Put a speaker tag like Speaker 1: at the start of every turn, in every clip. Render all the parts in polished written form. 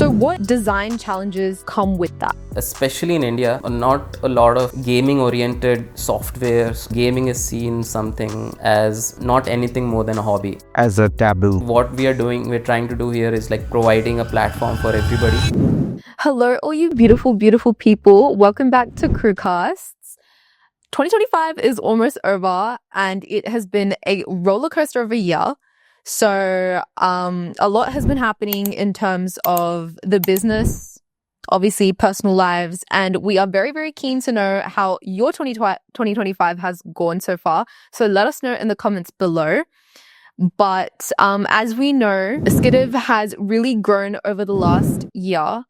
Speaker 1: So what design challenges come with that?
Speaker 2: Especially in India, not a lot of gaming oriented softwares. Gaming is seen something as not anything more than a hobby,
Speaker 3: as a taboo.
Speaker 2: What we're trying to do here is like providing a platform for everybody.
Speaker 1: Hello, all you beautiful, beautiful people. Welcome back to CREWcasts. 2025 is almost over and it has been a roller coaster of a year. So a lot has been happening in terms of the business, obviously personal lives, and we are very, very keen to know how your 2025 has gone so far. So let us know in the comments below. But as we know, SKDIV has really grown over the last year,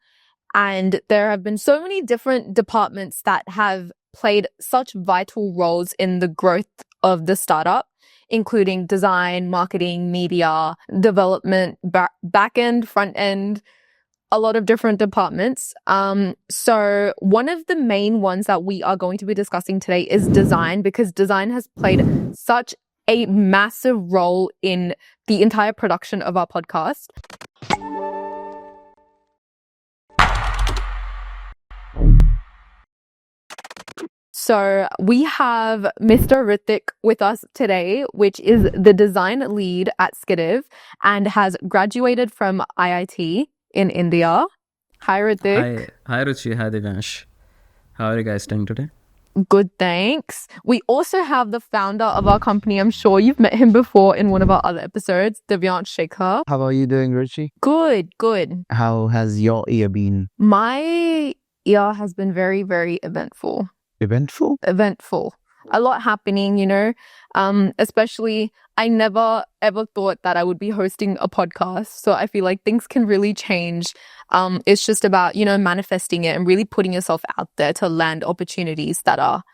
Speaker 1: and there have been so many different departments that have played such vital roles in the growth of the startup, including design, marketing, media, development, back end, front end, a lot of different departments. So one of the main ones that we are going to be discussing today is design, because design has played such a massive role in the entire production of our podcast. So we have Mr. Ritik with us today, which is the design lead at SKDIV and has graduated from IIT in India. Hi, Ritik.
Speaker 2: Hi Ruchi, hi Divyansh. How are you guys doing today?
Speaker 1: Good, thanks. We also have the founder of our company. I'm sure you've met him before in one of our other episodes, Divyansh Shekhar.
Speaker 3: How are you doing, Ruchi?
Speaker 1: Good.
Speaker 3: How has your year been?
Speaker 1: My year has been very, very eventful.
Speaker 3: Eventful?
Speaker 1: A lot happening, you know, especially I never ever thought that I would be hosting a podcast. So I feel like things can really change. It's just about, you know, manifesting it and really putting yourself out there to land opportunities that are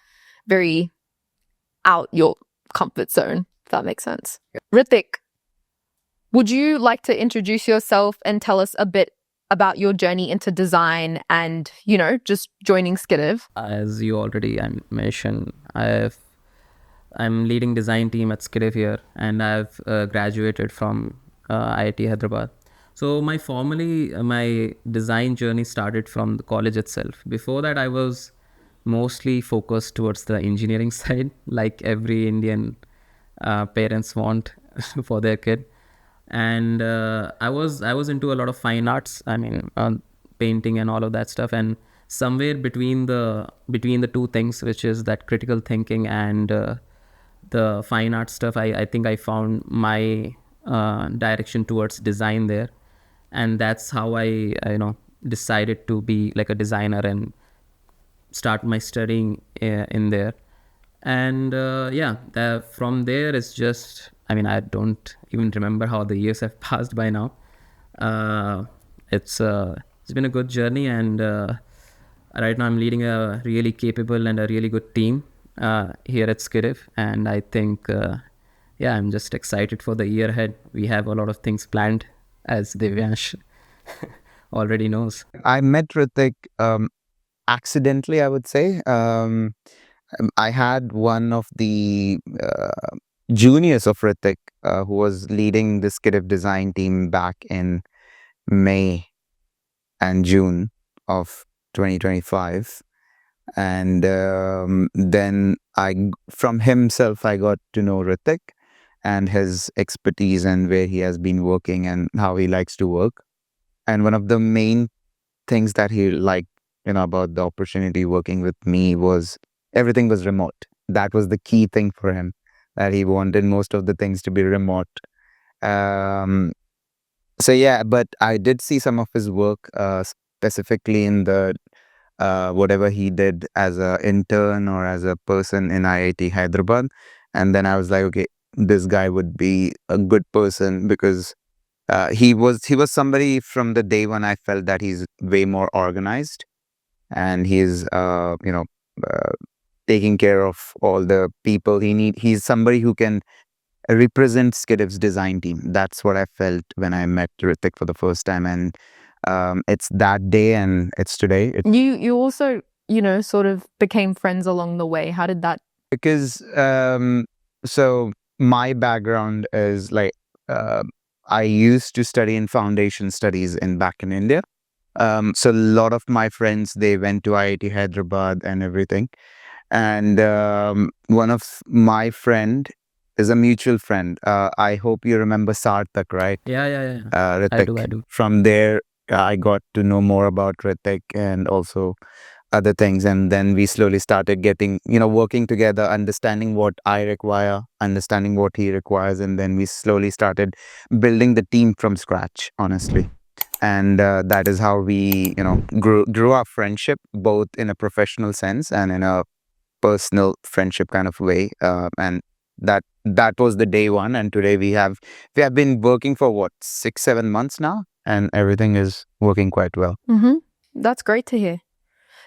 Speaker 1: very out your comfort zone, if that makes sense. Ritik, would you like to introduce yourself and tell us a bit about your journey into design and, you know, just joining SKDIV?
Speaker 2: As you already mentioned, I'm leading design team at SKDIV here, and I've graduated from IIT Hyderabad. So my design journey started from the college itself. Before that, I was mostly focused towards the engineering side, like every Indian parents want for their kid. And I was into a lot of fine arts. I mean, painting and all of that stuff. And somewhere between the two things, which is that critical thinking and the fine art stuff, I think I found my direction towards design there, and that's how I decided to be like a designer and start my studying in there. And from there it's just, I mean, I don't even remember how the years have passed by now. It's been a good journey, and right now I'm leading a really capable and a really good team here at SKDIV, and I think I'm just excited for the year ahead. We have a lot of things planned, as Divyansh already knows.
Speaker 3: I met Ritik accidentally, I would say. I had one of the juniors of Ritik who was leading the SKDIV design team back in May and June of 2025. And then from himself, I got to know Ritik and his expertise and where he has been working and how he likes to work. And one of the main things that he liked, about the opportunity working with me was everything was remote. That was the key thing for him, that he wanted most of the things to be remote. But I did see some of his work, specifically in the whatever he did as an intern or as a person in IIT Hyderabad. And then I was like, okay, this guy would be a good person, because he was somebody from the day when I felt that he's way more organized, and he's taking care of all the people he's somebody who can represent SKDIV's design team. That's what I felt when I met Ritik for the first time, and it's that day and it's today.
Speaker 1: You also, sort of became friends along the way. How did that?
Speaker 3: Because so my background is like I used to study in foundation studies back in India. So a lot of my friends, they went to IIT Hyderabad and everything. And one of my friend is a mutual friend. I hope you remember Sarthak, right?
Speaker 2: Yeah. I
Speaker 3: Ritik.
Speaker 2: do.
Speaker 3: From there, I got to know more about Ritik and also other things. And then we slowly started getting, working together, understanding what I require, understanding what he requires. And then we slowly started building the team from scratch, honestly. And that is how we, grew our friendship, both in a professional sense and in a personal friendship kind of way. And that was the day one. And today we have been working for what, 6-7 months now, and everything is working quite well.
Speaker 1: That's great to hear.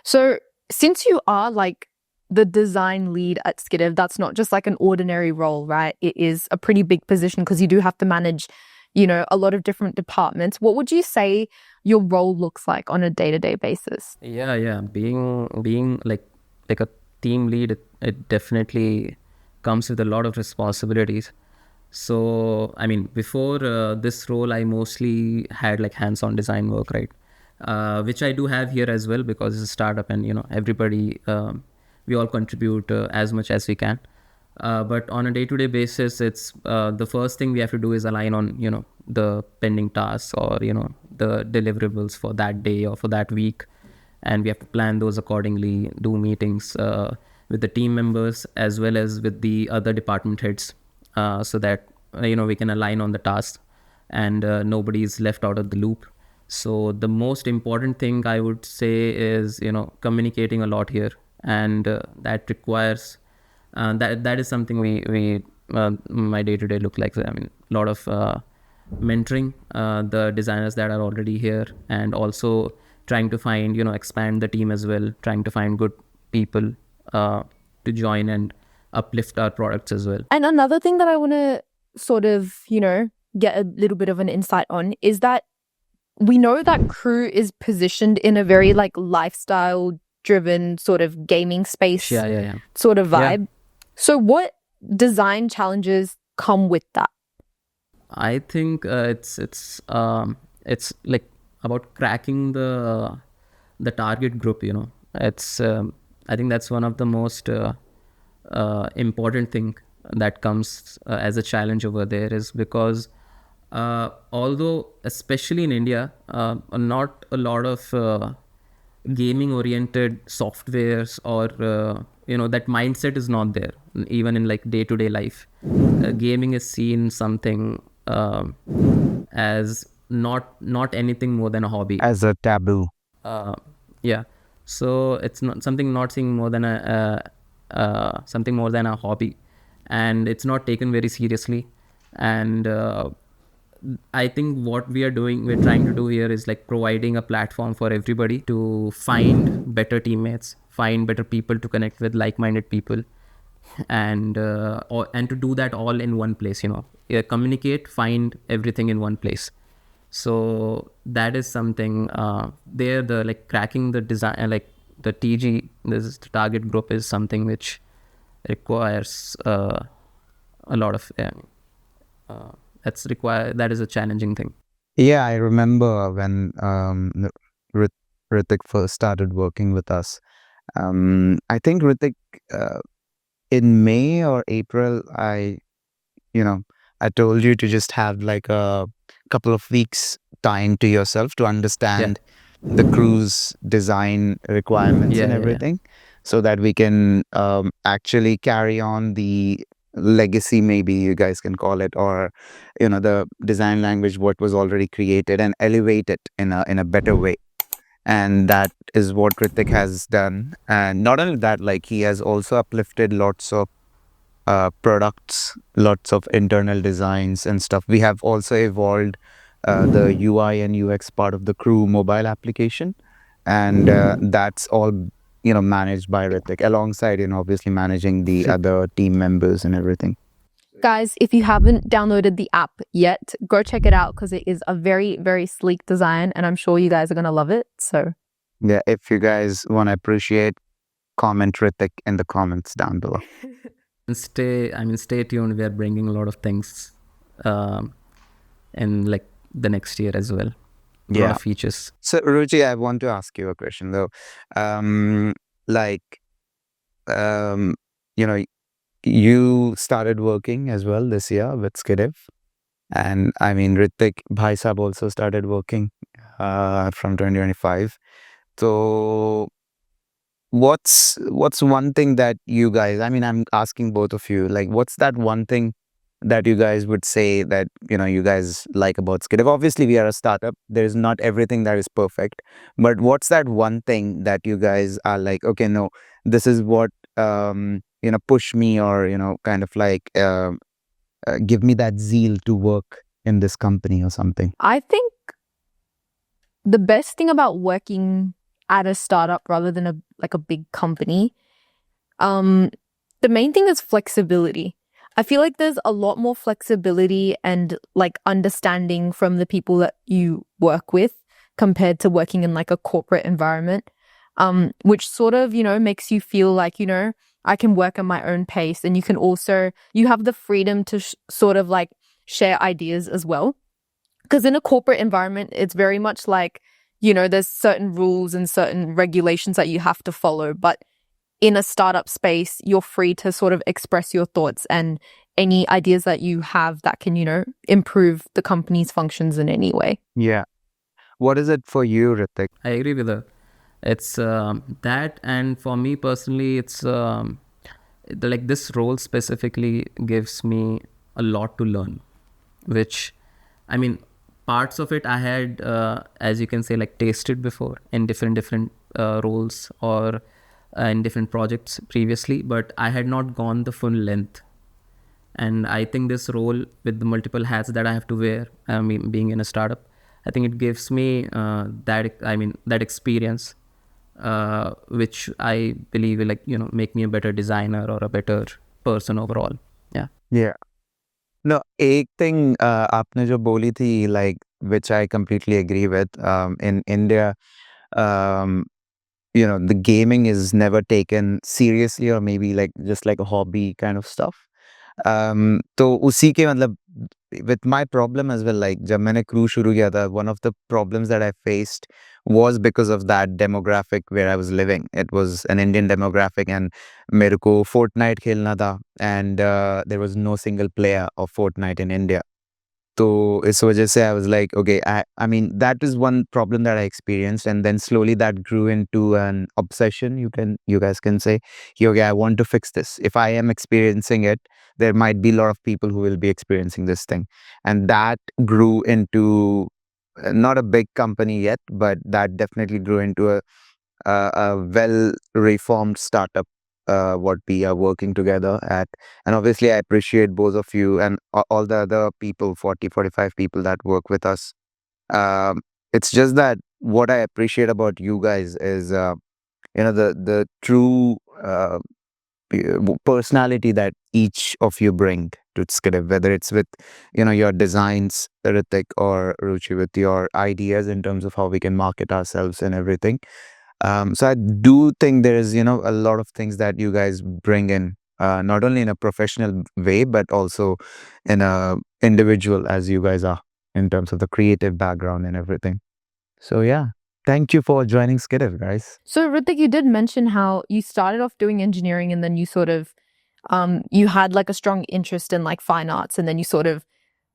Speaker 1: So since you are like the design lead at SKDIV, that's not just like an ordinary role, right? It is a pretty big position because you do have to manage, a lot of different departments. What would you say your role looks like on a day-to-day basis?
Speaker 2: Yeah. Being like a team lead, it definitely comes with a lot of responsibilities. So I mean, before this role, I mostly had like hands-on design work, right? Which I do have here as well, because it's a startup, and everybody, we all contribute as much as we can. But on a day-to-day basis, it's the first thing we have to do is align on the pending tasks, or the deliverables for that day or for that week, and we have to plan those accordingly, do meetings with the team members as well as with the other department heads, so that we can align on the tasks, and nobody is left out of the loop. So the most important thing I would say is communicating a lot here, and that requires that is something we my day-to-day look like. I mean, a lot of mentoring the designers that are already here, and also trying to find expand the team as well, trying to find good people to join and uplift our products as well.
Speaker 1: And another thing that I want to sort of, get a little bit of an insight on is that we know that CREW is positioned in a very like lifestyle driven sort of gaming space
Speaker 2: Yeah.
Speaker 1: sort of vibe. So what design challenges come with that?
Speaker 2: I think it's like about cracking the target group. It's I think that's one of the most important thing that comes as a challenge over there, is because although especially in India, not a lot of gaming oriented softwares, or that mindset is not there, even in like day-to-day life. Gaming is seen something as not anything more than a hobby,
Speaker 3: As a taboo.
Speaker 2: yeah. So it's not something, not seeing more than something more than a hobby, and it's not taken very seriously. And I think what we're trying to do here is like providing a platform for everybody to find better teammates, find better people to connect with, like-minded people, and to do that all in one place. Communicate, find everything in one place. So that is something there. The like cracking the design, like the TG, this is the target group, is something which requires a lot of that is a challenging thing.
Speaker 3: Yeah, I remember when Ritik first started working with us. I think Ritik, in May or April, I told you to just have like a couple of weeks time to yourself to understand the CREW's design requirements and everything, so that we can actually carry on the legacy, maybe you guys can call it, or the design language what was already created, and elevate it in a better way. And that is what Ritik has done. And not only that, like, he has also uplifted lots of products, lots of internal designs and stuff. We have also evolved the UI and UX part of the CREW mobile application, and that's all managed by Ritik, alongside obviously managing the other team members and everything.
Speaker 1: Guys, if you haven't downloaded the app yet, go check it out because it is a very, very sleek design, and I'm sure you guys are going to love it. So
Speaker 3: yeah, if you guys want to appreciate, comment Ritik in the comments down below.
Speaker 2: And stay tuned. We are bringing a lot of things in like the next year as well. lot of features.
Speaker 3: So Ruchi, I want to ask you a question though. Like, you know, you started working as well this year with SKDIV, and I mean Ritik Bhai Sahab also started working from 2025. So what's one thing that you guys, I mean, I'm asking both of you, like, what's that one thing that you guys would say that, you know, you guys like about SKDIV? Obviously, we are a startup. There's not everything that is perfect, but what's that one thing that you guys are like, okay, no, this is what, you know, push me, or, you know, kind of like, give me that zeal to work in this company or something?
Speaker 1: I think the best thing about working at a startup rather than a big company, the main thing is flexibility. I feel like there's a lot more flexibility and like understanding from the people that you work with compared to working in like a corporate environment, which sort of, you know, makes you feel like, you know, I can work at my own pace, and you can also, you have the freedom to sort of like share ideas as well. Because in a corporate environment, it's very much like, you know, there's certain rules and certain regulations that you have to follow. But in a startup space, you're free to sort of express your thoughts and any ideas that you have that can, you know, improve the company's functions in any way.
Speaker 3: Yeah. What is it for you, Ritik?
Speaker 2: I agree with her. It's that, and for me personally, it's like this role specifically gives me a lot to learn, which, I mean, parts of it I had, as you can say, like tasted before in different roles or in different projects previously, but I had not gone the full length. And I think this role with the multiple hats that I have to wear, I mean, being in a startup, I think it gives me that experience, which I believe will, like, you know, make me a better designer or a better person overall. Yeah.
Speaker 3: Yeah. No, एक thing आपने जो बोली थी, like, which I completely agree with. In India, you know, the gaming is never taken seriously, or maybe like just like a hobby kind of stuff. तो उसी के मतलब, with my problem as well, like जब मैंने crew शुरू किया था, one of the problems that I faced was because of that demographic where I was living. It was an Indian demographic, and मेरे को Fortnite खेलना था, and there was no single player of Fortnite in India. So इस वजह से I was like, okay, I mean, that is one problem that I experienced, and then slowly that grew into an obsession. You guys can say, okay, I want to fix this. If I am experiencing it, there might be a lot of people who will be experiencing this thing, and that grew into not a big company yet, but that definitely grew into a well reformed startup. What we are working together at. And obviously I appreciate both of you and all the other people, 40-45 people that work with us. It's just that what I appreciate about you guys is you know, the true personality that each of you bring to SKDIV, whether it's with, you know, your designs, Ritik, or Ruchi, with your ideas in terms of how we can market ourselves and everything. So I do think there is, you know, a lot of things that you guys bring in, not only in a professional way, but also in a individual, as you guys are, in terms of the creative background and everything. So yeah, thank you for joining SKDIV, guys.
Speaker 1: So Ritik, you did mention how you started off doing engineering and then you sort of, you had like a strong interest in like fine arts, and then you sort of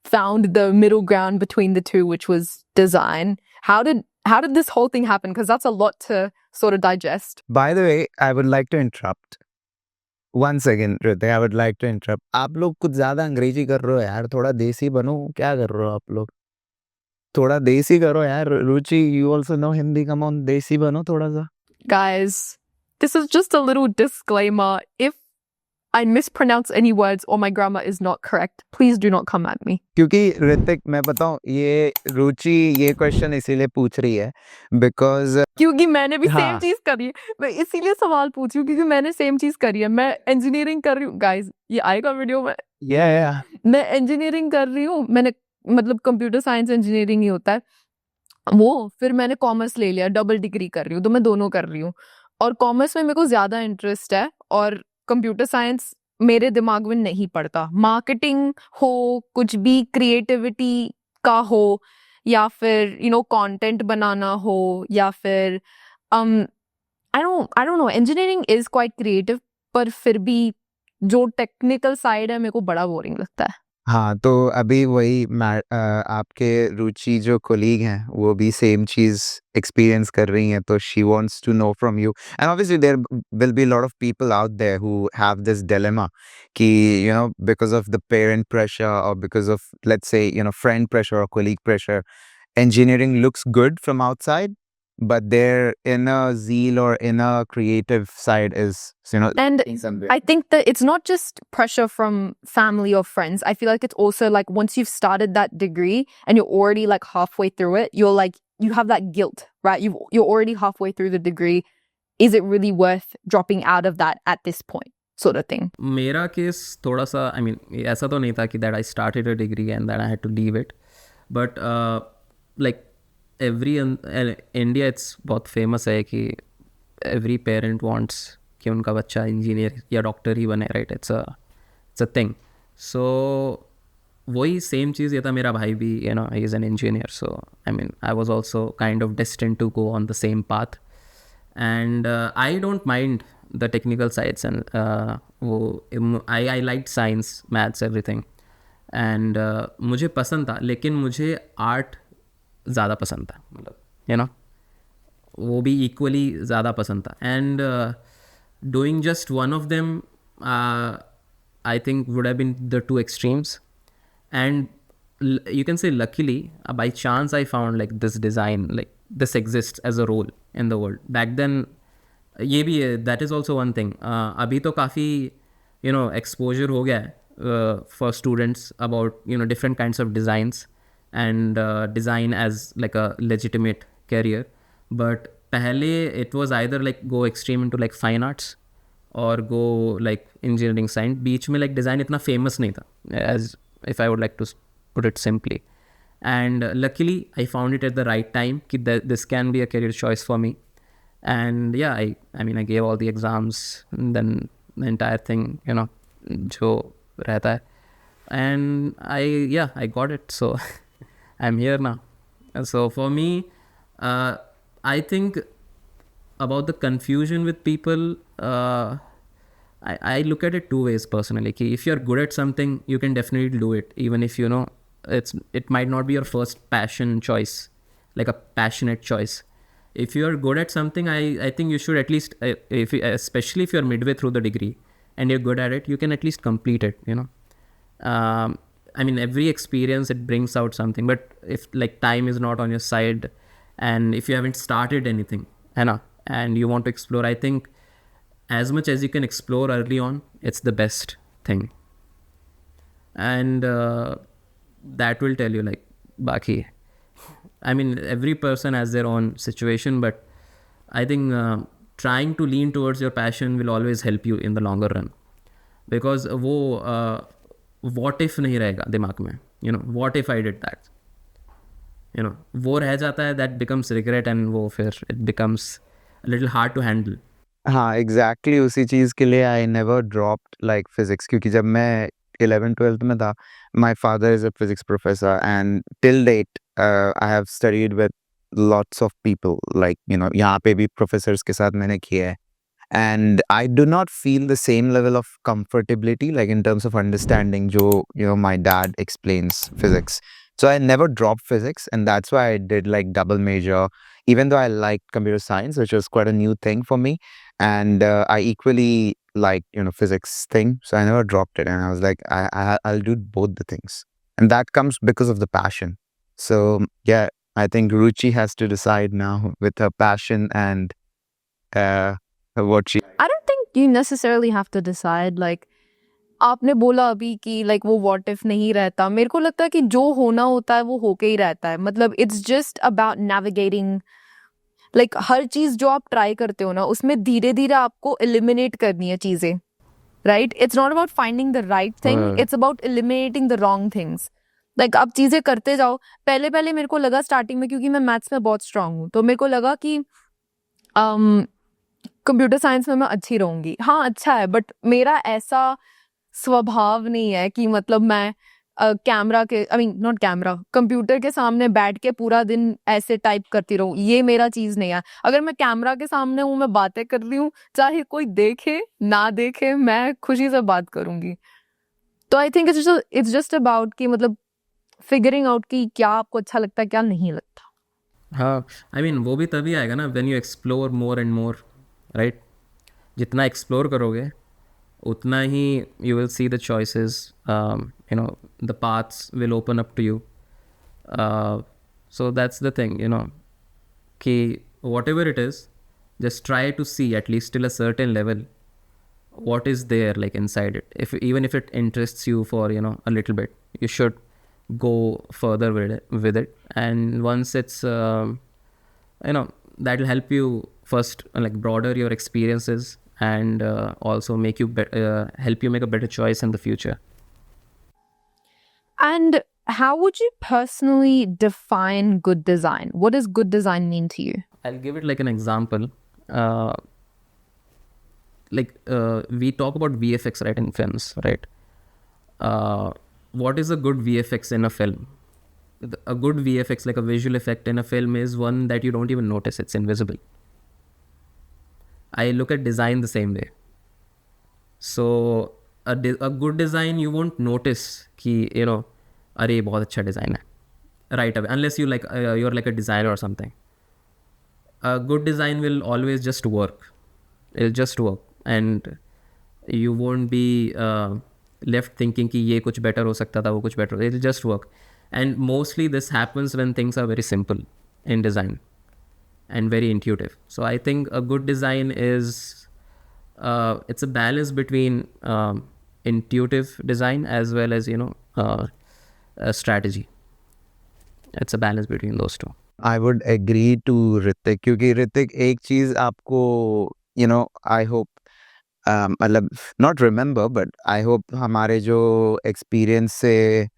Speaker 1: found the middle ground between the two, which was design. How did this whole thing happen? Because that's a lot to sort of digest.
Speaker 3: By the way, I would like to interrupt. Once again, Ritik, I would like to interrupt. आप लोग कुछ ज़्यादा अंग्रेजी कर रहे हो यार, थोड़ा देसी बनो, क्या कर रहे हो आप लोग? थोड़ा देसी करो यार. रुचि, you also know Hindi, come on, देसी बनो थोड़ा सा.
Speaker 1: Guys, this is just a little disclaimer. If I mispronounce any words or my grammar is not correct, please do not come at me.
Speaker 3: क्योंकि ऋतिक, मैं बताऊं, ये रुचि ये क्वेश्चन इसीलिए पूछ रही है बिकॉज
Speaker 1: क्योंकि मैंने भी सेम
Speaker 3: हाँ.
Speaker 1: चीज करी है. मैं इसीलिए सवाल पूछ रही हूँ क्योंकि मैंने सेम चीज करी है. मैं इंजीनियरिंग कर रही हूँ. गाइस, ये आएगा वीडियो में.
Speaker 3: या
Speaker 1: मैं इंजीनियरिंग कर रही हूँ. मैंने मतलब कंप्यूटर साइंस इंजीनियरिंग ही होता है वो. फिर मैंने कॉमर्स ले लिया, डबल डिग्री कर रही हूँ, तो मैं दोनों कर रही हूँ. और कॉमर्स में मेरे को ज्यादा इंटरेस्ट है और कंप्यूटर साइंस मेरे दिमाग में नहीं पड़ता. मार्केटिंग हो, कुछ भी क्रिएटिविटी का हो, या फिर कंटेंट बनाना हो या फिर I don't know, engineering is quite creative, पर फिर भी जो टेक्निकल साइड है मेरे को बड़ा बोरिंग लगता है.
Speaker 3: हाँ, तो अभी वही आपके रुचि जो कोलीग हैं वो भी सेम चीज़ एक्सपीरियंस कर रही हैं, तो she wants to know from you and obviously there will be lot of people out there who have this dilemma कि because of the parent pressure और because of let's say friend pressure और colleague pressure, engineering looks good from outside, but their inner zeal or inner creative side is,
Speaker 1: And I think that it's not just pressure from family or friends. I feel like it's also like once you've started that degree and you're already like halfway through it, you have that guilt, right? You're already halfway through the degree. Is it really worth dropping out of that at this point? Sort of thing.
Speaker 2: मेरा case थोड़ा सा ऐसा तो नहीं था कि that I started a degree and then I had to leave it, but like every India it's बहुत famous है कि every parent wants कि उनका बच्चा इंजीनियर या डॉक्टर ही बने, right? It's a thing. So वही सेम चीज़ ये था, मेरा भाई भी ही is an engineer, so I was also kind of destined to go on the same path. And I don't mind the technical sides and वो I like science, maths, everything. And मुझे पसंद था, लेकिन मुझे आर्ट ज़्यादा पसंद था, मतलब वो भी इक्वली ज़्यादा पसंद था. And doing just one of them I think would have been the two extremes. And you can say luckily by chance I found like this design, like this exists as a role in the world. Back then ये भी है, that is also one thing. अभी तो काफ़ी exposure हो गया है for students about different kinds of designs and design as like a legitimate career. But पहले it was either like go extreme into like fine arts or go like engineering science. बीच में like design इतना famous नहीं था, as if I would like to put it simply. And luckily I found it at the right time कि this can be a career choice for me. And yeah, I gave all the exams and then the entire thing जो रहता है, and I got it, so I'm here now. So for me I think about the confusion with people, I look at it two ways personally. Ki if you're good at something, you can definitely do it, even if it might not be your first passion choice, like a passionate choice. If you're good at something, I think you should at least, especially if you're midway through the degree and you're good at it, you can at least complete it. Every experience, it brings out something. But if like time is not on your side, and if you haven't started anything, and you want to explore, I think as much as you can explore early on, it's the best thing. And that will tell you like baki. Every person has their own situation, but I think trying to lean towards your passion will always help you in the longer run, because वो what if नहीं रहेगा दिमाग में, what if I did that, वो रह जाता है, that becomes regret, and वो फिर it becomes a little hard to handle.
Speaker 3: हाँ, एग्जैक्टली उसी चीज़ के लिए I never dropped like physics, क्योंकि जब मैं 11th-12th में था, my father is a physics professor and till date I have studied with lots of people, like यहाँ पे भी प्रोफेसर्स के साथ मैंने किया है, and I do not feel the same level of comfortability like in terms of understanding jo my dad explains physics. So I never dropped physics, and that's why I did like double major, even though I liked computer science, which was quite a new thing for me, and I equally liked physics thing, so I never dropped it, and I was like I'll do both the things, and that comes because of the passion. So yeah, I think Ruchi has to decide now with her passion and what she.
Speaker 1: I don't think you necessarily have to decide. Like आपने बोला अभी कि like वो what if नहीं रहता, मेरे को लगता है कि जो होना होता है वो होके ही रहता है. मतलब it's just about navigating. like हर चीज जो आप ट्राई करते हो ना, उसमें धीरे धीरे आपको eliminate करनी है चीजें, right? It's not about finding the right thing. It's about eliminating the wrong things. like आप चीजें करते जाओ. पहले मेरे को लगा स्टार्टिंग में, क्योंकि मैं मैथ्स में बहुत स्ट्रांग हूँ, तो मेरे को लगा कि कंप्यूटर साइंस में मैं अच्छी रहूंगी. हाँ, अच्छा है, बट मेरा ऐसा स्वभाव नहीं है कि मतलब मैं कैमरा के नॉट कैमरा कंप्यूटर के सामने बैठ के पूरा दिन ऐसे टाइप करती रहूं, ये मेरा चीज नहीं है। अगर मैं कैमरा के सामने हूँ, मैं बातें कर रही हूँ, चाहे कोई देखे ना देखे, मैं खुशी से बात करूंगी। तो I think it's just about कि मतलब फिगरिंग आउट कि क्या आपको अच्छा लगता है क्या नहीं लगता।
Speaker 2: हाँ, I mean वो भी तभी आएगा ना when you explore more and more, right? जितना एक्सप्लोर करोगे उतना ही you will see the choices, you know, the paths will open up to you. So that's the thing, you know, कि whatever it is, just try to see at least till a certain level what is there like inside it. Even if it interests you for, you know, a little bit, you should go further with it. And once it's you know, that will help you first like broader your experiences and also make you help you make a better choice in the future.
Speaker 1: And how would you personally define good design? What does good design mean to you?
Speaker 2: I'll give it like an example. We talk about VFX, right, in films, right? What is a good VFX in a film? A good VFX, like a visual effect in a film, is one that you don't even notice. It's invisible. I look at design the same way. So a good design, you won't notice कि, you know, अरे बहुत अच्छा design है right away, unless you like you're like a designer or something. A good design will always just work. It'll just work, and you won't be left thinking कि ये कुछ better हो सकता था, वो कुछ better. It'll just work. And mostly this happens when things are very simple in design and very intuitive. So I think a good design is it's a balance between intuitive design as well as, you know, a strategy. It's a balance between those two.
Speaker 3: I would agree to Ritik, क्योंकि Ritik एक चीज आपको, you know, I hope मतलब not remember but I hope हमारे जो experience से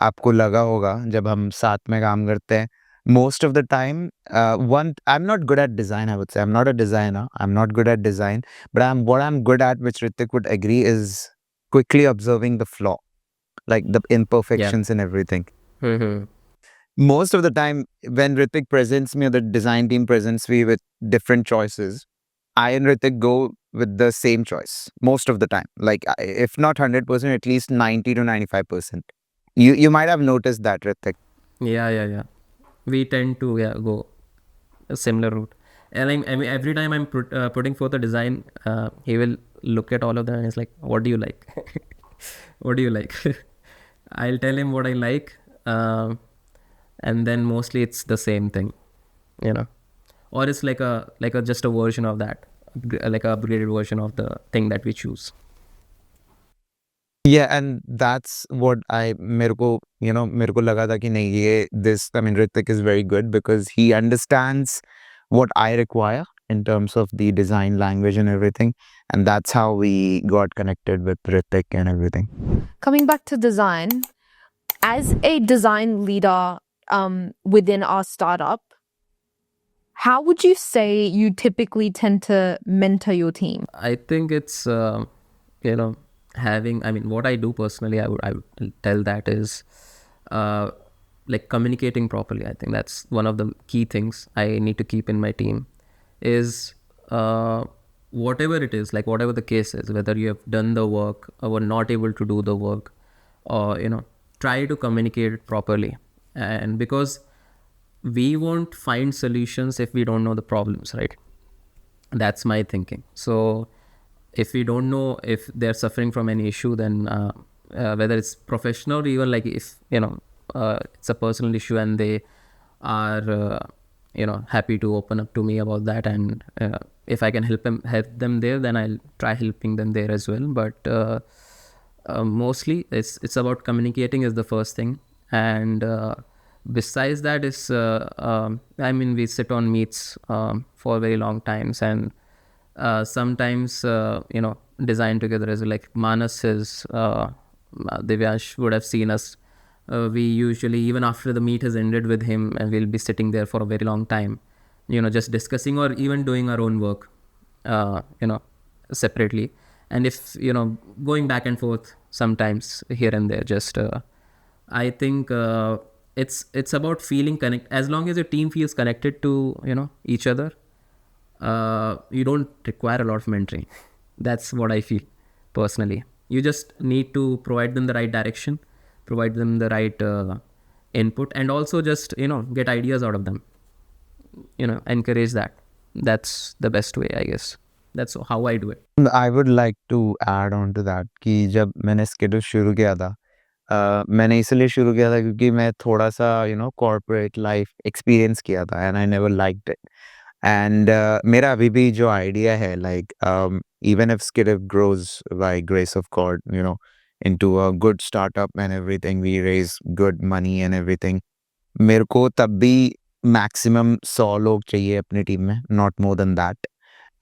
Speaker 3: आपको लगा होगा जब हम साथ में काम करते हैं, most of the time I'm not good at design. I would say I'm not a designer, I'm not good at design, but what I'm good at, which Ritik would agree, is quickly observing the flaw, like the imperfections and everything. Most of the time when Ritik presents me or the design team presents me with different choices, I and Ritik go with the same choice most of the time. Like if not 100%, at least 90 to 95%. You might have noticed that, Ritik.
Speaker 2: Yeah. We tend to go a similar route. And I mean, every time I'm putting forth a design, he will look at all of them and he's like, what do you like? What do you like? I'll tell him what I like. And then mostly it's the same thing, you know, or it's like a just a version of that, like a upgraded version of the thing that we choose.
Speaker 3: Yeah, and that's what मेरे को लगा था कि नहीं, ये Ritik is very good because he understands what I require in terms of the design language and everything, and that's how we got connected with Ritik and everything.
Speaker 1: Coming back to design, as a design leader within our startup, how would you say you typically tend to mentor your team?
Speaker 2: I think it's you know, what I do personally, I would tell that is like communicating properly. I think that's one of the key things I need to keep in my team is whatever it is, like whatever the case is, whether you have done the work or were not able to do the work, or, you know, try to communicate it properly. And because we won't find solutions if we don't know the problems, right? That's my thinking. So if we don't know if they're suffering from any issue, then whether it's professional or even like if, you know, it's a personal issue and they are you know, happy to open up to me about that, and if I can help them there, then I'll try helping them there as well. But mostly it's about communicating is the first thing, and besides that is we sit on meets for very long times, and sometimes you know, design together as well. Like Manas is Divyansh would have seen us. We usually, even after the meet has ended with him, and we'll be sitting there for a very long time, you know, just discussing or even doing our own work, you know, separately. And if, you know, going back and forth sometimes here and there, just I think it's about feeling connect. As long as your team feels connected to each other, you don't require a lot of mentoring. That's what I feel personally. You just need to provide them the right direction, provide them the right input, and also just get ideas out of them. Encourage that. That's the best way, I guess. That's how I do it.
Speaker 3: I would like to add on to that कि जब मैंने skid शुरू किया था, मैंने इसलिए शुरू किया था क्योंकि मैं थोड़ा सा कॉर्पोरेट लाइफ एक्सपीरियंस किया था and I never liked it and मेरा अभी भी जो आइडिया है like even if skid grows by grace of God into a good startup and everything, we raise good money and everything, मेरे को तब भी मैक्सिमम 100 लोग चाहिए अपनी टीम में, not more than that.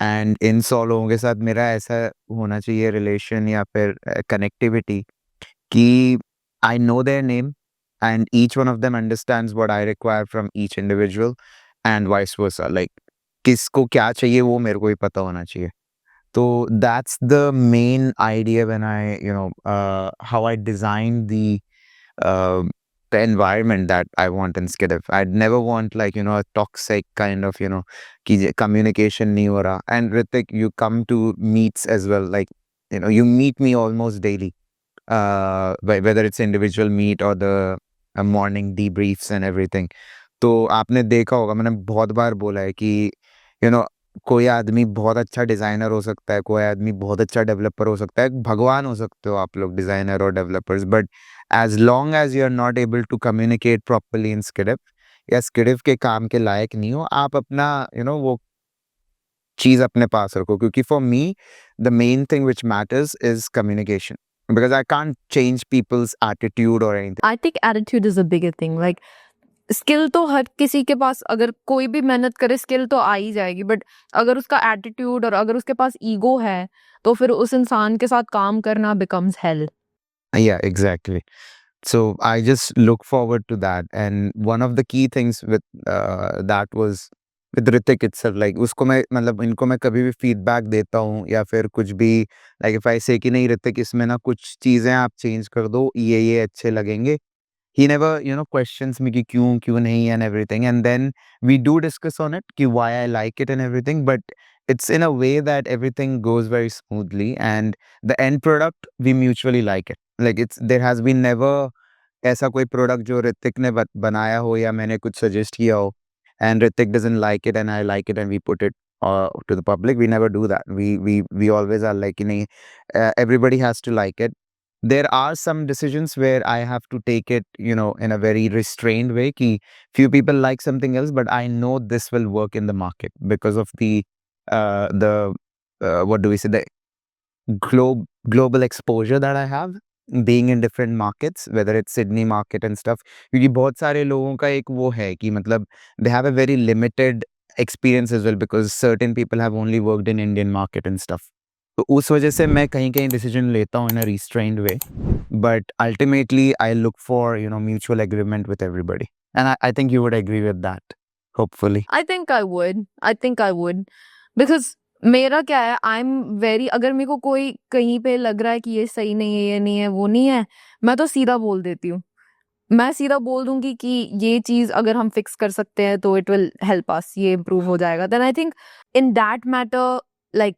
Speaker 3: And in 100 लोगों के साथ मेरा ऐसा होना चाहिए रिलेशन या फिर कनेक्टिविटी कि I know their name and each one of them understands what I require from each individual and vice versa, like किसको क्या चाहिए वो मेरे को ही पता होना चाहिए। तो that's the main idea when I how I designed the environment that I want in SKDIV. I'd never want like a toxic kind of कि communication नहीं हो रहा। And Ritik, you come to meets as well, like you meet me almost daily, whether it's individual meet or the morning debriefs and everything. तो आपने देखा होगा, मैंने बहुत बार बोला है कि कोई आदमी बहुत अच्छा डिज़ाइनर हो सकता है, कोई आदमी बहुत अच्छा डेवलपर हो सकता है, भगवान हो सकते हो आप लोग डिज़ाइनर और developers, but as long as you are not able to communicate properly in स्किडिव या स्किडिव के काम के लायक नहीं हो, आप अपना वो चीज़ अपने पास रखो, क्योंकि for me the main thing which matters is communication, because I can't change people's attitude or anything.
Speaker 1: I think attitude is a bigger thing. Like skill तो हर किसी के पास, अगर कोई भी मेहनत करे स्किल तो आ ही जाएगी, बट अगर उसका एटीट्यूड और अगर उसके पास ईगो है तो फिर उस इंसान के साथ काम करना becomes hell.
Speaker 3: Yeah, exactly. So I just look forward to that. And one of the key things with that was with Ritik itself, like उसको मैं मतलब इनको मैं कभी भी फीडबैक देता हूँ या फिर कुछ भी, like if I say कि नहीं Ritik इसमें ना कुछ चीज़ें आप चेंज कर दो, ये अच्छे लगेंगे, he never questions me कि क्यों नहीं and everything, and then we do discuss on it कि why I like it and everything, but it's in a way that everything goes very smoothly and the end product we mutually like it, like there has been never ऐसा कोई product जो ऋतिक ने बनाया हो या मैंने कुछ सजेस्ट किया हो and Ritik doesn't like it and I like it and we put it to the public. We never do that. We always are like everybody has to like it. There are some decisions where I have to take it in a very restrained way ki few people like something else, but I know this will work in the market because of the what do we say, the global exposure that I have being in different markets, whether it's Sydney market and stuff, क्योंकि बहुत सारे लोगों का एक वो है कि मतलब they have a very limited experience as well because certain people have only worked in Indian market and stuff. तो उस वजह से मैं कहीं डिसीजन लेता हूँ in a restrained way, but ultimately I look for mutual agreement with everybody, and I think you would agree with that, hopefully.
Speaker 1: I think I would because मेरा क्या है, आई एम वेरी, अगर मेरे को कोई कहीं पे लग रहा है कि ये सही नहीं है, ये नहीं है, वो नहीं है, मैं तो सीधा बोल देती हूँ। मैं सीधा बोल दूंगी कि ये चीज अगर हम फिक्स कर सकते हैं तो इट विल हेल्प अस, ये इम्प्रूव हो जाएगा। Then I think in that matter like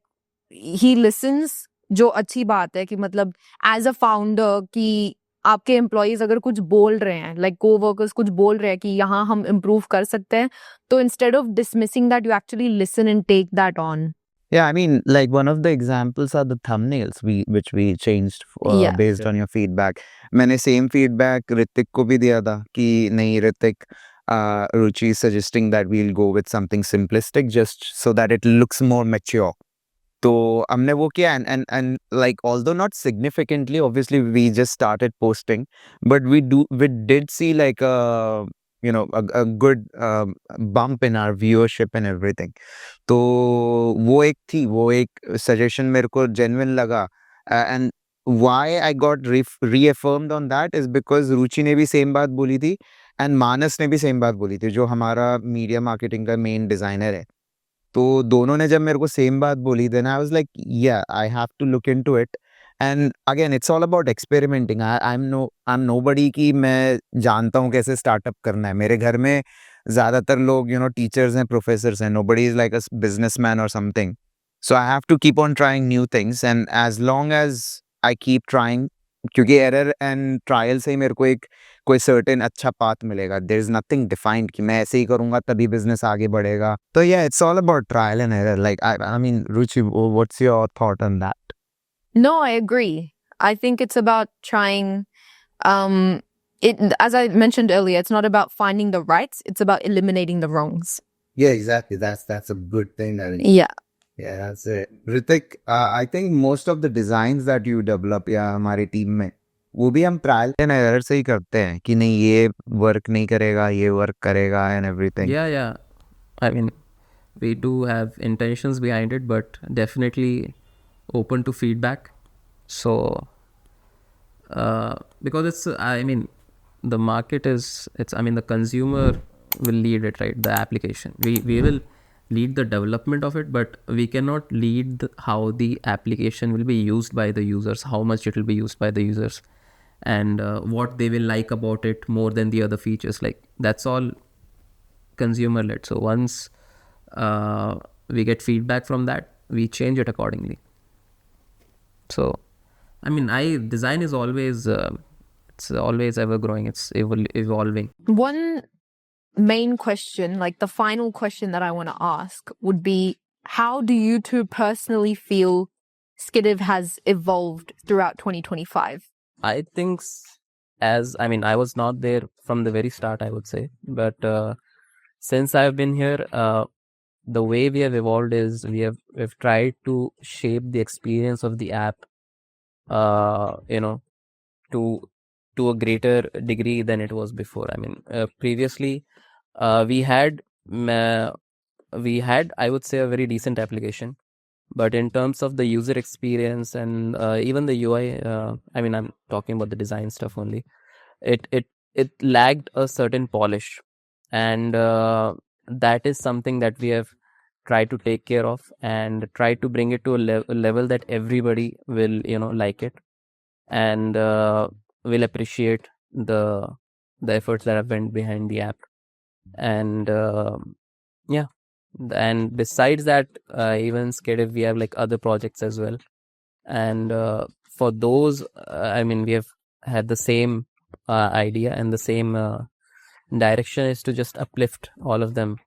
Speaker 1: he listens, जो अच्छी बात है कि मतलब एज अ फाउंडर कि आपके एम्प्लॉयज अगर कुछ बोल रहे हैं, लाइक को वर्कर्स कुछ बोल रहे हैं कि यहाँ हम इम्प्रूव कर सकते हैं, तो instead of dismissing that you actually listen and take that on.
Speaker 3: Yeah, I mean, like one of the examples are the thumbnails which we changed based on your feedback. मैंने same feedback Ritik को भी दिया था कि नहीं Ritik, Ruchi is suggesting that we'll go with something simplistic just so that it looks more mature. तो हमने वो किया and like although not significantly, obviously we just started posting, but we did see like a good bump in our viewership and everything. तो वो एक suggestion मेरे को genuine लगा, and why I got reaffirmed on that is because रुचि ने भी same बात बोली थी and मानस ने भी same बात बोली थी, जो हमारा मीडिया मार्केटिंग का मेन डिजाइनर है। तो दोनों ने जब मेरे को सेम बात बोली, then I was like yeah I have to look into it And again, it's all about experimenting. I'm nobody कि मैं जानता हूँ कैसे startup करना है. मेरे घर में ज़्यादातर लोग, teachers हैं, professors हैं. Nobody is like a businessman or something. So I have to keep on trying new things. And as long as I keep trying, क्योंकि error and trial से ही मेरे को एक कोई certain अच्छा path मिलेगा. There is nothing defined कि मैं ऐसे ही करूँगा तभी business आगे बढ़ेगा. तो yeah, it's all about trial and error. Like I mean, Ruchi, what's your thought on that?
Speaker 1: No, I agree. I think it's about trying. As I mentioned earlier, it's not about finding the rights; it's about eliminating the wrongs.
Speaker 4: Yeah, exactly. That's a good thing.
Speaker 1: Yeah.
Speaker 4: Yeah, that's it.
Speaker 3: Ritik, I think most of the designs that you develop या हमारी team में वो भी हम trial and error से ही करते हैं कि नहीं ये वर्क नहीं करेगा ये वर्क करेगा and everything.
Speaker 2: Yeah. I mean, we do have intentions behind it, but definitely open to feedback. So, because the market is, the consumer will lead it, right? The application. We will lead the development of it, but we cannot lead how the application will be used by the users, how much it will be used by the users, and what they will like about it more than the other features. Like, that's all consumer led. So once we get feedback from that, we change it accordingly. So design is always it's always ever growing, it's evolving.
Speaker 1: One main question, like the final question that I want to ask would be, how do you two personally feel SKDIV has evolved throughout 2025?
Speaker 2: I think I was not there from the very start, I would say, but since I've been here, the way we have evolved is we've tried to shape the experience of the app to a greater degree than it was before. Previously we had I would say a very decent application, but in terms of the user experience and even the UI, I'm talking about the design stuff only, it lagged a certain polish, and that is something that we have tried to take care of and try to bring it to a level that everybody will like it, and will appreciate the efforts that have went behind the app. And and besides that, even SKDIV, we have like other projects as well, and for those we have had the same idea and the same direction, is to just uplift all of them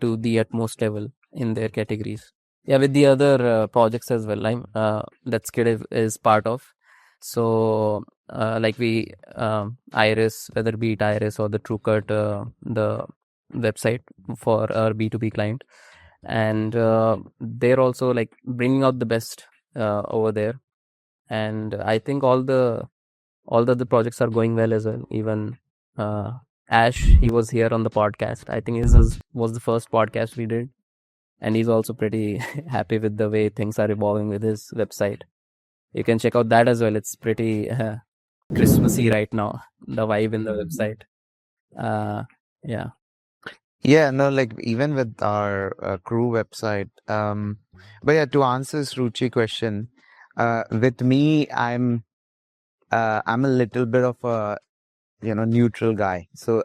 Speaker 2: to the utmost level in their categories. With the other projects as well, that SKDIV is part of. So like we Iris, whether be it Iris or the TrueCut, the website for our B2B client, and they're also like bringing out the best over there, and I think all the other projects are going well as well. Even Ash, he was here on the podcast. I think his was the first podcast we did, and he's also pretty happy with the way things are evolving with his website. You can check out that as well. It's pretty Christmassy right now, the vibe in the website.
Speaker 3: Yeah, no, like even with our crew website. But yeah, to answer Ruchi question, with me, I'm a little bit of a neutral guy. So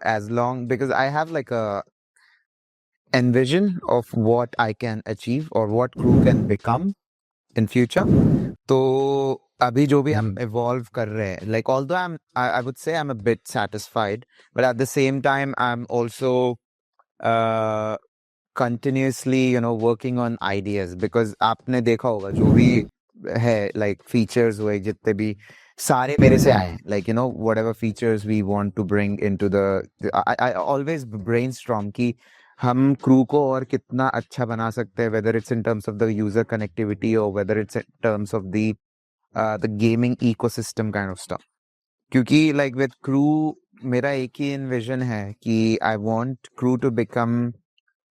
Speaker 3: because I have like a envision of what I can achieve or what crew can become in future. तो अभी जो भी हम evolve कर रहे हैं, like although I would say I'm a bit satisfied, but at the same time I'm also continuously working on ideas, because आपने देखा होगा जो भी है like features हुए जितने भी सारे मेरे से आए, like whatever features we want to bring into I always brainstorm कि हम crew को और कितना अच्छा बना सकते हैं, whether it's in terms of the user connectivity or whether it's in terms of the gaming ecosystem kind of stuff. क्योंकि like with crew मेरा एक ही envision है कि I want crew to become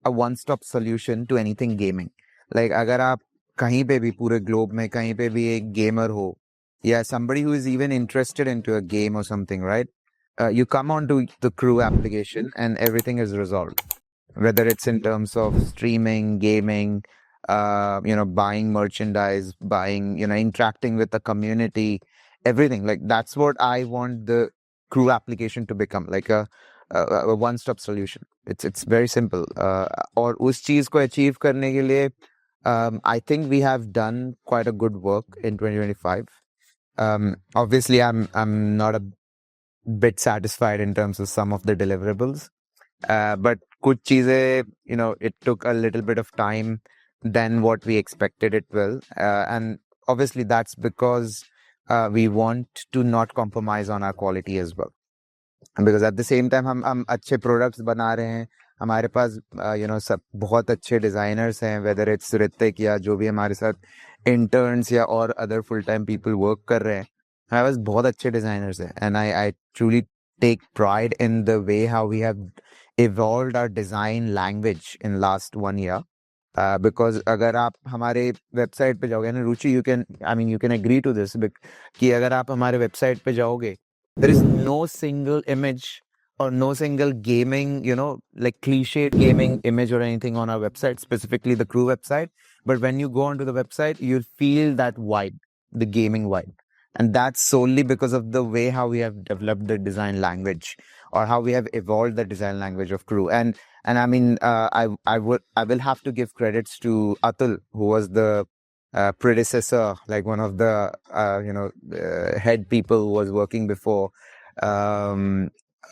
Speaker 3: a one-stop solution to anything gaming. Like अगर आप कहीं पे भी पूरे globe में कहीं पे भी एक gamer हो, yeah, somebody who is even interested into a game or something, right? You come onto the crew application and everything is resolved. Whether it's in terms of streaming, gaming, buying merchandise, interacting with the community, everything. Like that's what I want the Crew application to become, like a one-stop solution. It's very simple. और उस चीज को achieve करने के लिए, I think we have done quite a good work in 2025. Obviously, I'm not a bit satisfied in terms of some of the deliverables, but kuch cheeze, it took a little bit of time than what we expected it will, and obviously that's because we want to not compromise on our quality as well. Because at the same time हम अच्छे products बना रहे हैं, हमारे पास सब बहुत अच्छे designers हैं, whether it's ऋतिक या जो भी हमारे साथ interns या और other full time people work कर रहे हैं, हमारे पास बहुत अच्छे designers हैं, and I truly take pride in the way how we have evolved our design language in last 1 year. Because अगर आप हमारे website पे जाओगे ना, Ruchi, you can agree to this, कि अगर आप हमारे website पे जाओगे, there is no single image or no single gaming, like cliched gaming image or anything on our website, specifically the Crew website. But when you go onto the website, you'll feel that vibe, the gaming vibe. And that's solely because of the way how we have developed the design language, or how we have evolved the design language of Crew. And I mean, I will have to give credits to Atul, who was the predecessor, like one of the head people who was working before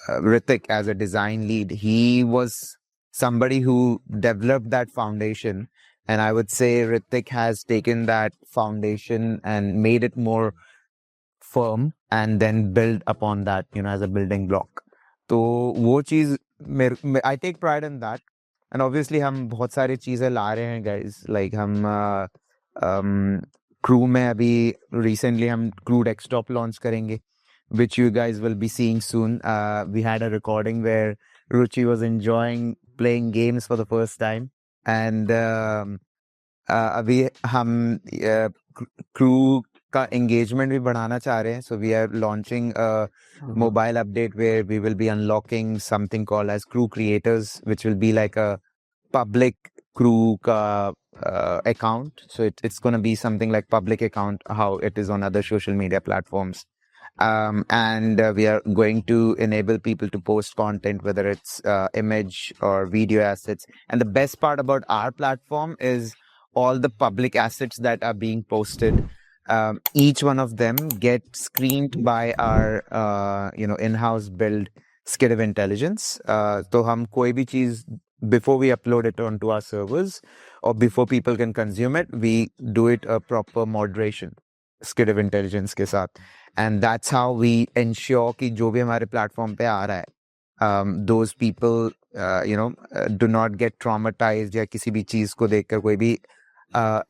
Speaker 3: Ritik as a design lead. He was somebody who developed that foundation, and I would say Ritik has taken that foundation and made it more firm and then build upon that, as a building block. तो वो चीज I take pride in that. And obviously हम बहुत सारी चीजें ला रहे हैं guys, like हम Crew में अभी recently हम Crew desktop launch करेंगे, which you guys will be seeing soon. We had a recording where Ruchi was enjoying playing games for the first time, and अभी हम Crew का engagement भी बढ़ाना चाह रहे हैं. So we are launching a mobile update where we will be unlocking something called as Crew Creators, which will be like a public Crew ka account. So it's going to be something like public account, how it is on other social media platforms. And we are going to enable people to post content, whether it's image or video assets. And the best part about our platform is all the public assets that are being posted. Each one of them get screened by our in-house build SKDIV intelligence. So हम कोई भी चीज, before we upload it onto our servers or before people can consume it, we do it a proper moderation SKDIV intelligence के साथ. And that's how we ensure कि जो भी हमारे platform पे आ रहा है, those people do not get traumatized या किसी भी चीज को देखकर कोई भी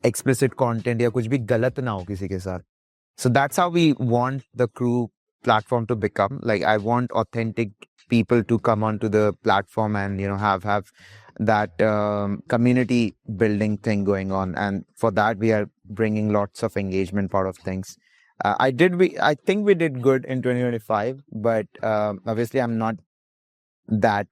Speaker 3: explicit content या कुछ भी गलत ना हो किसी के साथ. So that's how we want the Crew platform to become. Like, I want authentic people to come onto the platform and have that community building thing going on. And for that, we are bringing lots of engagement part of things. I think we did good in 2025, but obviously I'm not that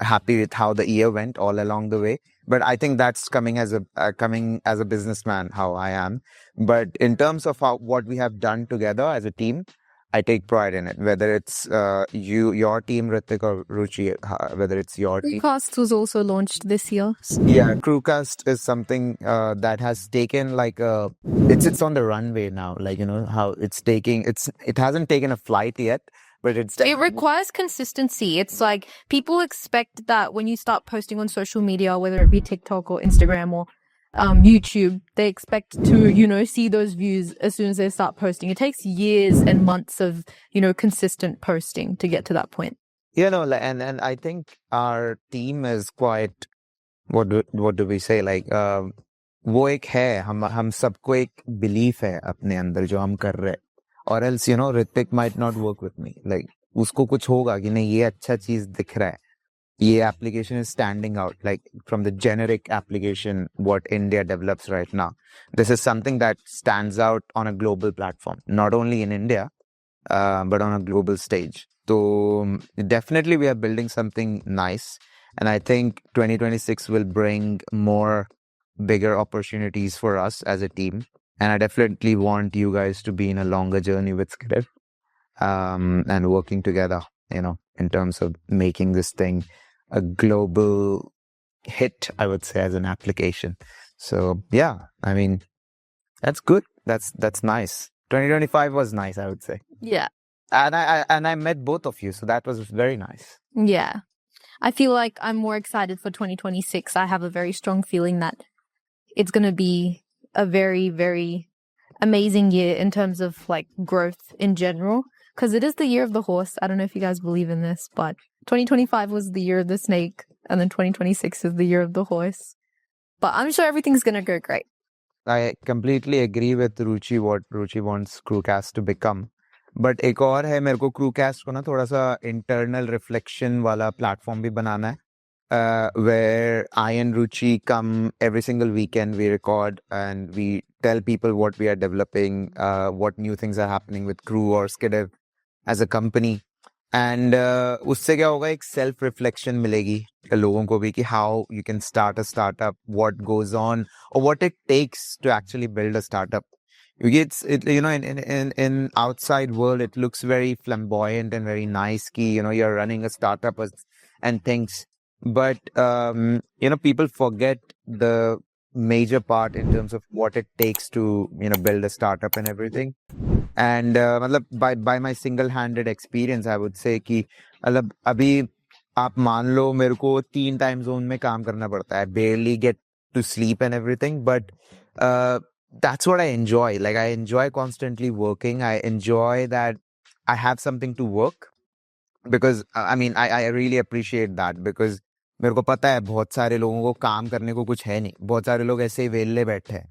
Speaker 3: happy with how the year went all along the way. But I think that's coming as a businessman, how I am. But in terms of what we have done together as a team, I take pride in it. Whether it's your team, Ritik, or Ruchi, whether it's your team.
Speaker 1: CREWcasts was also launched this year.
Speaker 3: Yeah, CREWcast is something that has taken like it's on the runway now. Like, how it hasn't taken a flight yet. But
Speaker 1: it requires consistency. It's like people expect that when you start posting on social media, whether it be TikTok or Instagram or YouTube, they expect to, see those views as soon as they start posting. It takes years and months of, consistent posting to get to that point.
Speaker 3: And I think our team is quite, what do we say? Like, वो एक है, हम सबको एक belief है अपने अंदर जो हम कर रहे हैं. Or else, Ritik might not work with me. Like, उसको कुछ होगा कि नहीं, ये अच्छा चीज दिख रहा है. ये application is standing out, like from the generic application what India develops right now. This is something that stands out on a global platform, not only in India, but on a global stage. So definitely we are building something nice. And I think 2026 will bring more bigger opportunities for us as a team. And I definitely want you guys to be in a longer journey with SKDIV, and working together, in terms of making this thing a global hit, I would say, as an application. So yeah, I mean, that's good. That's nice. 2025 was nice, I would say.
Speaker 1: Yeah.
Speaker 3: And I met both of you, so that was very nice.
Speaker 1: Yeah. I feel like I'm more excited for 2026. I have a very strong feeling that it's going to be a very, very amazing year in terms of like growth in general, because it is the year of the horse. I don't know if you guys believe in this, but 2025 was the year of the snake, and then 2026 is the year of the horse. But I'm sure everything's going to go great.
Speaker 3: I completely agree with Ruchi, what Ruchi wants CREWcast to become. But एक और है, मेरे को CREWcast को ना थोड़ा सा internal reflection वाला platform भी बनाना है. Where I and Ruchi come every single weekend, we record and we tell people what we are developing, what new things are happening with CREW or SKDIV as a company. And उससे क्या होगा, एक self reflection मिलेगी लोगों को भी कि how you can start a startup, what goes on, or what it takes to actually build a startup. In outside world, it looks very flamboyant and very nice ki, you're running a startup and things. But, people forget the major part in terms of what it takes to, build a startup and everything. And by my single-handed experience, I would say कि मतलब अभी आप मान लो मेरे को 3 time zone में काम करना पड़ता है, barely get to sleep and everything, but that's what I enjoy. Like, I enjoy constantly working. I enjoy that I have something to work, because I really appreciate that, because मेरे को पता है बहुत सारे लोगों को काम करने को कुछ है नहीं, बहुत सारे लोग ऐसे ही वेले बैठे हैं.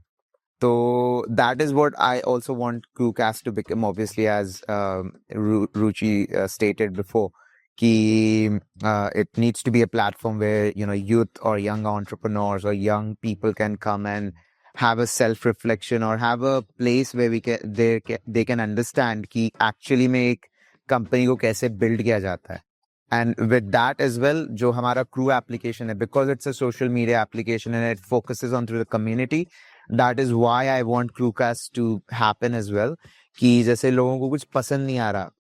Speaker 3: So that is what I also want CREWcast to become, obviously, as Ruchi stated before. It needs to be a platform where youth or young entrepreneurs or young people can come and have a self-reflection, or have a place where they can understand कि actually में एक company को कैसे build किया जाता है. And with that as well, जो हमारा CREW application है, because it's a social media application and it focuses on through the community, that is why I want CREWcast to happen as well. कि जैसे लोगों को कुछ पसंद नहीं आ रहा,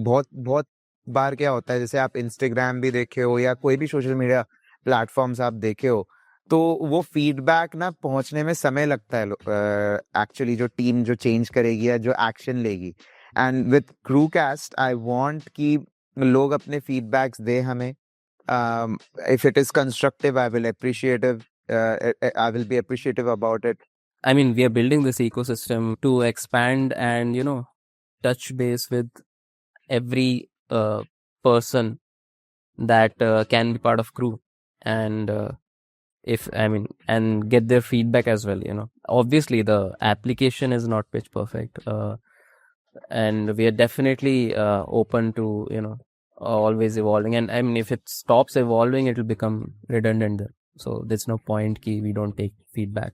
Speaker 3: बहुत बहुत बार क्या होता है, जैसे आप इंस्टाग्राम भी देखे हो या कोई भी सोशल मीडिया प्लेटफॉर्म्स आप देखे हो, तो वो फीडबैक ना पहुंचने में समय लगता है एक्चुअली, जो टीम जो चेंज करेगी या जो एक्शन लेगी. And with CREWcast I want कि लोग अपने फीडबैक्स दे हमें. If it is constructive, I will be appreciative about it.
Speaker 2: I mean, we are building this ecosystem to expand and, touch base with every person that can be part of CREW, and and get their feedback as well. Obviously the application is not pitch perfect, and we are definitely open to always evolving. And I mean, if it stops evolving, it will become redundant then. So there's no point कि we don't take feedback.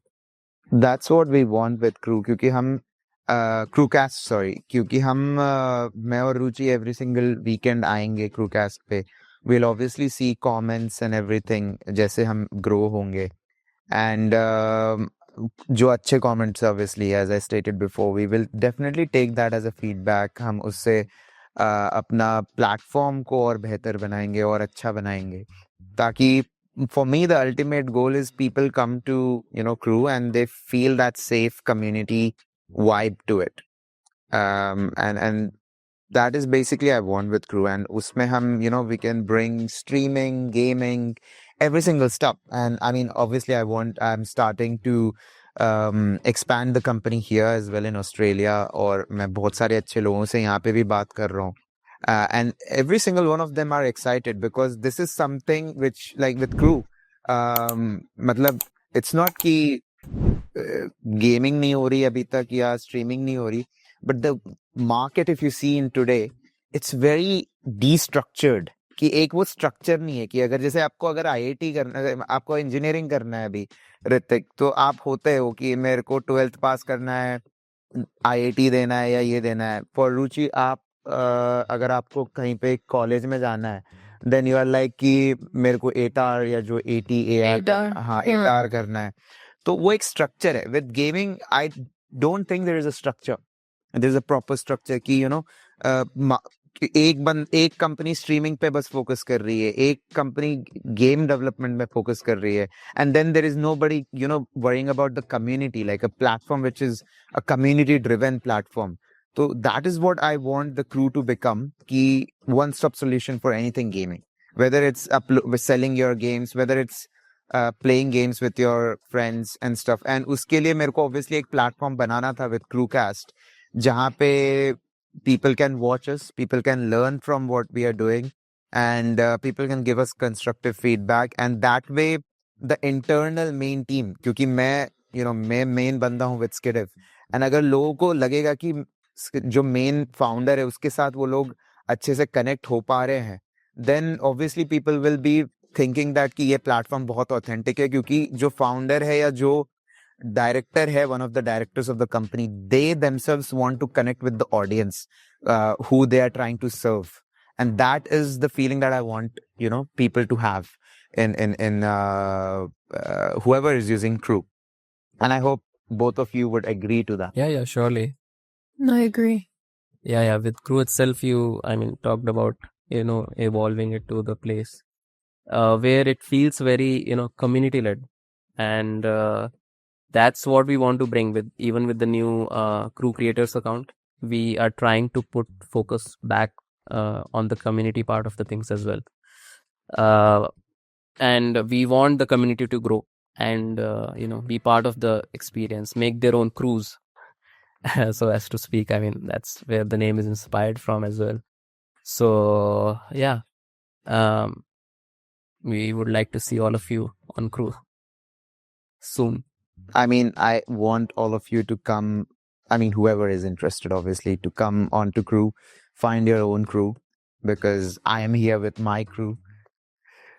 Speaker 3: That's what we want with CREW, क्योंकि हम क्योंकि हम मैं और रुचि every single weekend आएंगे CREWcast पे. We'll obviously see comments and everything जैसे हम grow होंगे. And जो अच्छे comments, obviously, as I stated before, we will definitely take that as a feedback. हम उससे अपना platform को और बेहतर बनाएंगे और अच्छा बनाएंगे, ताकि for me, the ultimate goal is people come to, CREW and they feel that safe community vibe to it. And that is basically I want with CREW. And usme hum, we can bring streaming, gaming, every single stuff. And I mean, obviously I'm starting to expand the company here as well in Australia. और मैं बहुत सारे अच्छे लोगों से यहाँ पे भी बात कर रहा हूँ. And every single one of them are excited, because this is something which, like with CREW, मतलब it's not कि gaming नहीं हो रही अभी तक या streaming नहीं हो रही, but the market, if you see in today, it's very destructured. कि एक वो structure नहीं है कि जैसे आपको अगर IIT करना है, आपको engineering करना है अभी ऋतिक, तो आप होते हो कि मेरे को 12th पास करना है, IIT देना है या ये देना है. For रुचि, आप अगर आपको कहीं पे कॉलेज में जाना है, then you are like कि मेरे को 8R या जो 80 AR
Speaker 1: 8R,
Speaker 3: हाँ
Speaker 1: yeah.
Speaker 3: 8R करना है तो वो एक स्ट्रक्चर है with gaming I don't think there is a structure there's a proper structure कि you know एक कंपनी स्ट्रीमिंग पे बस फोकस कर रही है एक कंपनी गेम डेवलपमेंट में फोकस कर रही है and then there is nobody you know worrying about the community like a platform which is a community driven platform so that is what I want the crew to become ki one stop solution for anything gaming whether it's selling your games whether it's playing games with your friends and stuff and uske liye mere ko obviously ek platform banana tha with CREWcast jahan pe people can watch us people can learn from what we are doing and people can give us constructive feedback and that way the internal main team क्योंकि मैं you know मैं main बंदा हूँ with SKDIV and अगर लोगों को लगेगा कि जो मेन फाउंडर है उसके साथ वो लोग अच्छे से कनेक्ट हो पा रहे हैं then obviously people will be thinking that कि ये प्लेटफॉर्म बहुत ऑथेंटिक है क्योंकि जो फाउंडर है या जो डायरेक्टर है one of the directors of the company they themselves want to connect with the audience who they are trying to serve and that is the feeling that I want you know people to have in whoever is using Crew and I hope both of you would agree to that.
Speaker 2: Yeah, surely.
Speaker 1: I agree.
Speaker 2: Yeah, with Crew itself, talked about, evolving it to the place where it feels very, community-led. And that's what we want to bring even with the new Crew Creators account. We are trying to put focus back on the community part of the things as well. And we want the community to grow and, be part of the experience, make their own crews. So as to speak, that's where the name is inspired from as well. So yeah, we would like to see all of you on Crew soon.
Speaker 3: I mean, I want all of you to come. I mean, whoever is interested, obviously, to come onto Crew, find your own crew, because I am here with my crew.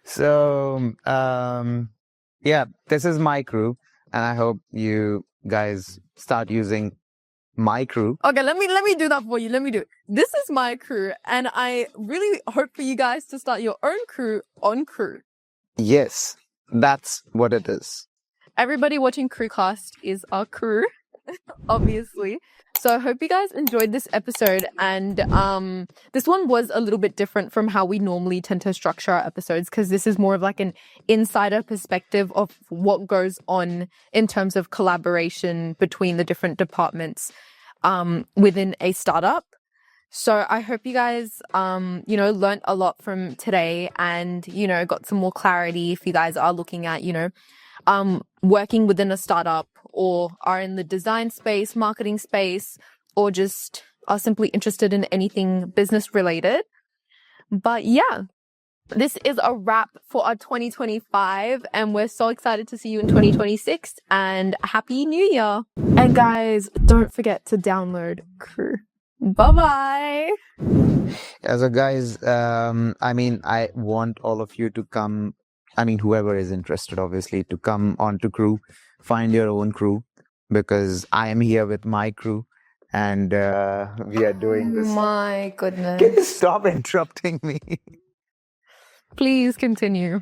Speaker 3: So, yeah, this is my crew, and I hope you guys start using my crew.
Speaker 1: Okay, let me do that for you. Let me do it. This is my crew, and I really hope for you guys to start your own crew on Crew.
Speaker 3: Yes, that's what it is.
Speaker 1: Everybody watching CREWcast is our crew, obviously. So I hope you guys enjoyed this episode. And this one was a little bit different from how we normally tend to structure our episodes, because this is more of like an insider perspective of what goes on in terms of collaboration between the different departments within a startup. So I hope you guys, learned a lot from today and, got some more clarity if you guys are looking at, working within a startup or are in the design space, marketing space, or just are simply interested in anything business related. But yeah, this is a wrap for our 2025 and we're so excited to see you in 2026 and Happy New Year. And guys, don't forget to download Crew. Bye-bye.
Speaker 3: So guys, I want all of you to come. I mean, whoever is interested, obviously, to come onto Crew, find your own crew, because I am here with my crew, and we are doing this.
Speaker 1: My goodness.
Speaker 3: Can you stop interrupting me?
Speaker 1: Please continue.